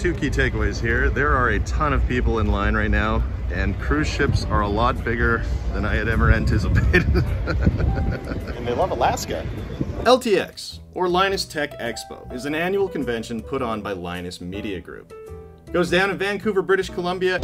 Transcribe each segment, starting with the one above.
two key takeaways here. There are a ton of people in line right now, and cruise ships are a lot bigger than I had ever anticipated. And they love Alaska. LTX, or Linus Tech Expo, is an annual convention put on by Linus Media Group. It goes down in Vancouver, British Columbia,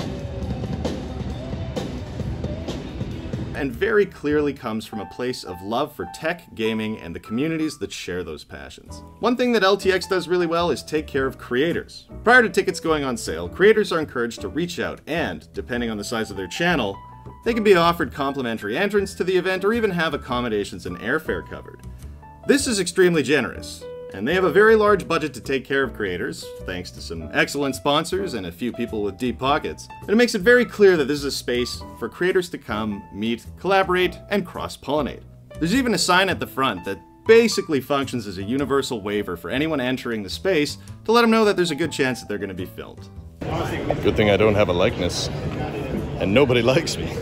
and very clearly comes from a place of love for tech, gaming, and the communities that share those passions. One thing that LTX does really well is take care of creators. Prior to tickets going on sale, creators are encouraged to reach out and, depending on the size of their channel, they can be offered complimentary entrance to the event or even have accommodations and airfare covered. This is extremely generous, and they have a very large budget to take care of creators, thanks to some excellent sponsors and a few people with deep pockets. And it makes it very clear that this is a space for creators to come, meet, collaborate, and cross-pollinate. There's even a sign at the front that basically functions as a universal waiver for anyone entering the space to let them know that there's a good chance that they're going to be filmed. Good thing I don't have a likeness, and nobody likes me.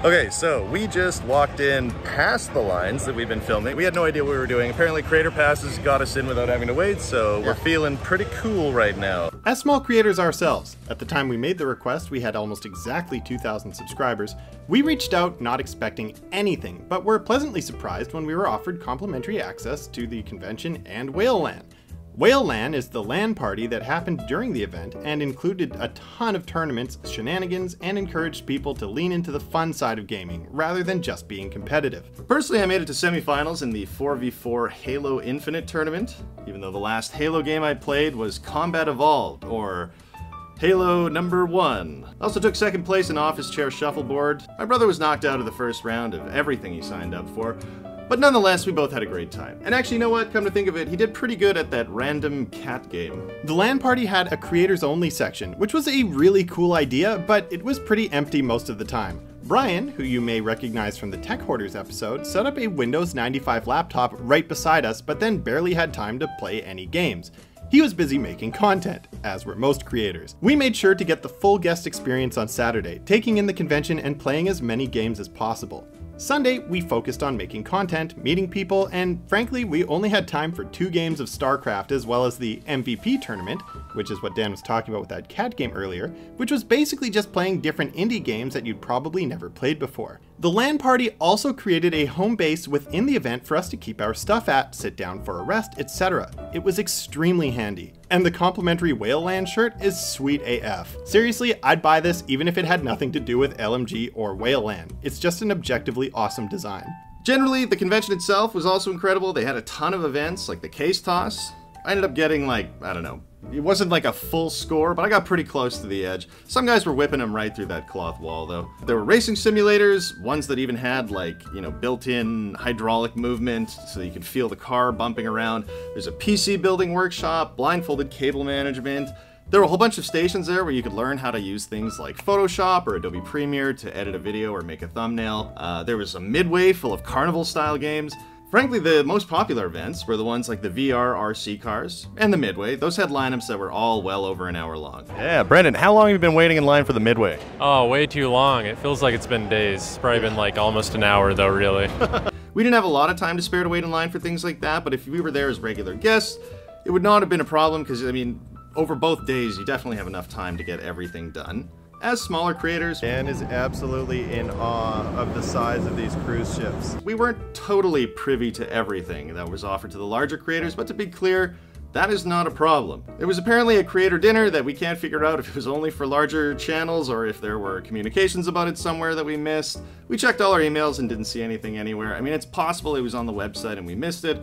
Okay, so we just walked in past the lines that we've been filming. We had no idea what we were doing. Apparently creator passes got us in without having to wait, so we're feeling pretty cool right now. As small creators ourselves, at the time we made the request, we had almost exactly 2,000 subscribers. We reached out not expecting anything, but were pleasantly surprised when we were offered complimentary access to the convention and Whale LAN. Whale LAN is the LAN party that happened during the event and included a ton of tournaments, shenanigans, and encouraged people to lean into the fun side of gaming rather than just being competitive. Personally, I made it to semifinals in the 4v4 Halo Infinite tournament, even though the last Halo game I played was Combat Evolved, or Halo number 1. I also took second place in Office Chair Shuffleboard. My brother was knocked out of the first round of everything he signed up for, but nonetheless, we both had a great time. And actually, you know what? Come to think of it, he did pretty good at that random cat game. The LAN party had a creators only section, which was a really cool idea, but it was pretty empty most of the time. Brian, who you may recognize from the Tech Hoarders episode, set up a Windows 95 laptop right beside us, but then barely had time to play any games. He was busy making content, as were most creators. We made sure to get the full guest experience on Saturday, taking in the convention and playing as many games as possible. Sunday, we focused on making content, meeting people, and frankly, we only had time for 2 games of StarCraft as well as the MVP tournament, which is what Dan was talking about with that cat game earlier, which was basically just playing different indie games that you'd probably never played before. The LAN party also created a home base within the event for us to keep our stuff at, sit down for a rest, etc. It was extremely handy. And the complimentary Whale LAN shirt is sweet AF. Seriously, I'd buy this even if it had nothing to do with LMG or Whale LAN. It's just an objectively awesome design. Generally, the convention itself was also incredible. They had a ton of events, like the case toss. I ended up getting like, I don't know, it wasn't like a full score, but I got pretty close to the edge. Some guys were whipping them right through that cloth wall, though. There were racing simulators, ones that even had like, you know, built-in hydraulic movement so you could feel the car bumping around. There's a PC building workshop, blindfolded cable management. There were a whole bunch of stations there where you could learn how to use things like Photoshop or Adobe Premiere to edit a video or make a thumbnail. There was a midway full of carnival-style games. Frankly, the most popular events were the ones like the VR RC cars and the Midway. Those had lineups that were all well over an hour long. Yeah, Brendan, how long have you been waiting in line for the Midway? Oh, way too long. It feels like it's been days. It's probably been like almost an hour though, really. We didn't have a lot of time to spare to wait in line for things like that, but if we were there as regular guests, it would not have been a problem because, I mean, over both days, you definitely have enough time to get everything done. As smaller creators, Dan is absolutely in awe of the size of these cruise ships. We weren't totally privy to everything that was offered to the larger creators, but to be clear, that is not a problem. There was apparently a creator dinner that we can't figure out if it was only for larger channels or if there were communications about it somewhere that we missed. We checked all our emails and didn't see anything anywhere. I mean, it's possible it was on the website and we missed it,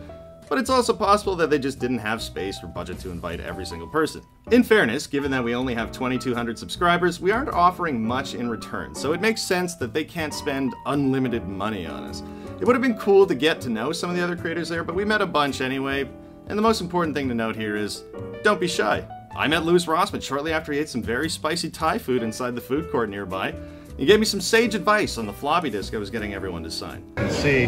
but it's also possible that they just didn't have space or budget to invite every single person. In fairness, given that we only have 2,200 subscribers, we aren't offering much in return, so it makes sense that they can't spend unlimited money on us. It would have been cool to get to know some of the other creators there, but we met a bunch anyway, and the most important thing to note here is, don't be shy. I met Louis Rossman shortly after he ate some very spicy Thai food inside the food court nearby. He gave me some sage advice on the floppy disk I was getting everyone to sign. See,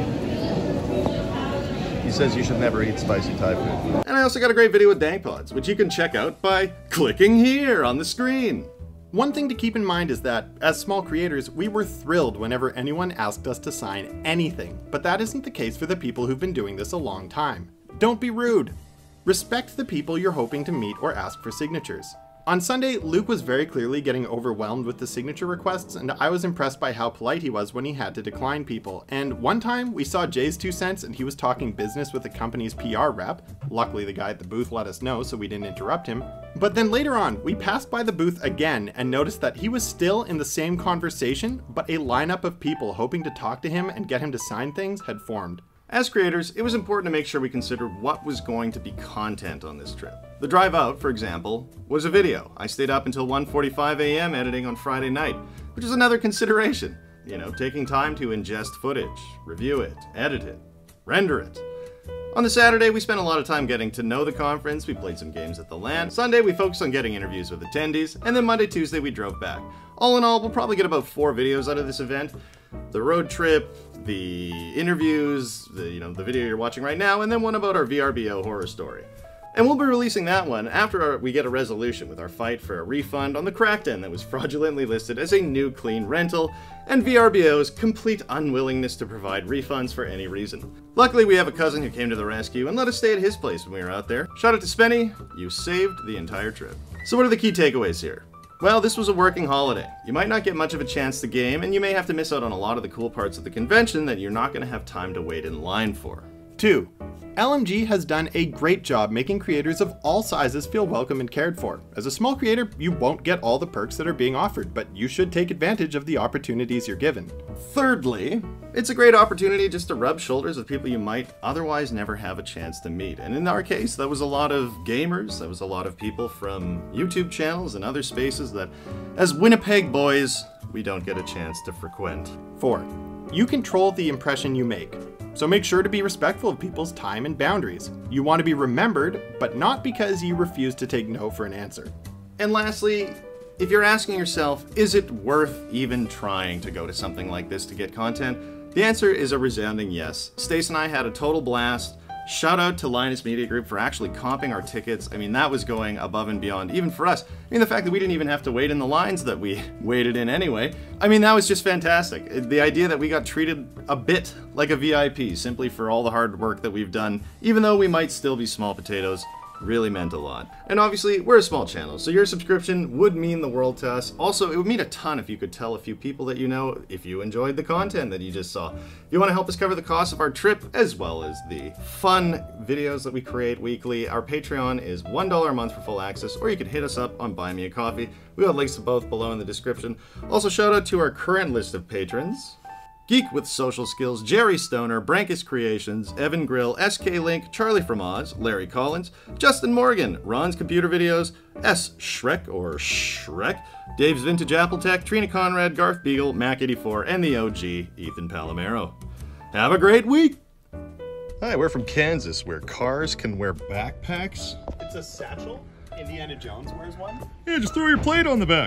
he says you should never eat spicy Thai food. And I also got a great video with DangPods, which you can check out by clicking here on the screen. One thing to keep in mind is that, as small creators, we were thrilled whenever anyone asked us to sign anything, but that isn't the case for the people who've been doing this a long time. Don't be rude. Respect the people you're hoping to meet or ask for signatures. On Sunday, Luke was very clearly getting overwhelmed with the signature requests, and I was impressed by how polite he was when he had to decline people. And one time, we saw Jay's 2 cents and he was talking business with the company's PR rep. Luckily, the guy at the booth let us know so we didn't interrupt him. But then later on, we passed by the booth again and noticed that he was still in the same conversation, but a lineup of people hoping to talk to him and get him to sign things had formed. As creators, it was important to make sure we considered what was going to be content on this trip. The drive out, for example, was a video. I stayed up until 1:45 a.m. editing on Friday night, which is another consideration. You know, taking time to ingest footage, review it, edit it, render it. On the Saturday, we spent a lot of time getting to know the conference. We played some games at the LAN. Sunday, we focused on getting interviews with attendees, and then Monday, Tuesday, we drove back. All in all, we'll probably get about 4 videos out of this event. The road trip, the interviews, the video you're watching right now, and then one about our VRBO horror story. And we'll be releasing that one after we get a resolution with our fight for a refund on the Crackdown that was fraudulently listed as a new clean rental, and VRBO's complete unwillingness to provide refunds for any reason. Luckily, we have a cousin who came to the rescue and let us stay at his place when we were out there. Shout out to Spenny, you saved the entire trip. So what are the key takeaways here? Well, this was a working holiday. You might not get much of a chance to game, and you may have to miss out on a lot of the cool parts of the convention that you're not going to have time to wait in line for. 2. LMG has done a great job making creators of all sizes feel welcome and cared for. As a small creator, you won't get all the perks that are being offered, but you should take advantage of the opportunities you're given. Thirdly, it's a great opportunity just to rub shoulders with people you might otherwise never have a chance to meet. And in our case, that was a lot of gamers, that was a lot of people from YouTube channels and other spaces that, as Winnipeg boys, we don't get a chance to frequent. 4. You control the impression you make. So make sure to be respectful of people's time and boundaries. You want to be remembered, but not because you refuse to take no for an answer. And lastly, if you're asking yourself, is it worth even trying to go to something like this to get content? The answer is a resounding yes. Stace and I had a total blast. Shout out to Linus Media Group for actually comping our tickets. I mean, that was going above and beyond, even for us. I mean, the fact that we didn't even have to wait in the lines that we waited in anyway. I mean, that was just fantastic. The idea that we got treated a bit like a VIP simply for all the hard work that we've done, even though we might still be small potatoes, really meant a lot. And obviously, we're a small channel, so your subscription would mean the world to us. Also, it would mean a ton if you could tell a few people that you know if you enjoyed the content that you just saw. If you want to help us cover the cost of our trip, as well as the fun videos that we create weekly, our Patreon is $1 a month for full access, or you could hit us up on Buy Me a Coffee. We have links to both below in the description. Also, shout out to our current list of patrons: Geek with Social Skills, Jerry Stoner, Branchus Creations, Evan Grill, SKLINK, Charlie from Oz, Larry Collins, Justin Morgan, Ron's Computer Videos, SShrek or Shrek, Dave's Vintage Apple Tech, Trina Conrad, Garth Beagle, Mac84, and the OG, Ethan Palamaro. Have a great week! Hi, we're from Kansas, where cars can wear backpacks. It's a satchel. Indiana Jones wears one. Yeah, just throw your plate on the back.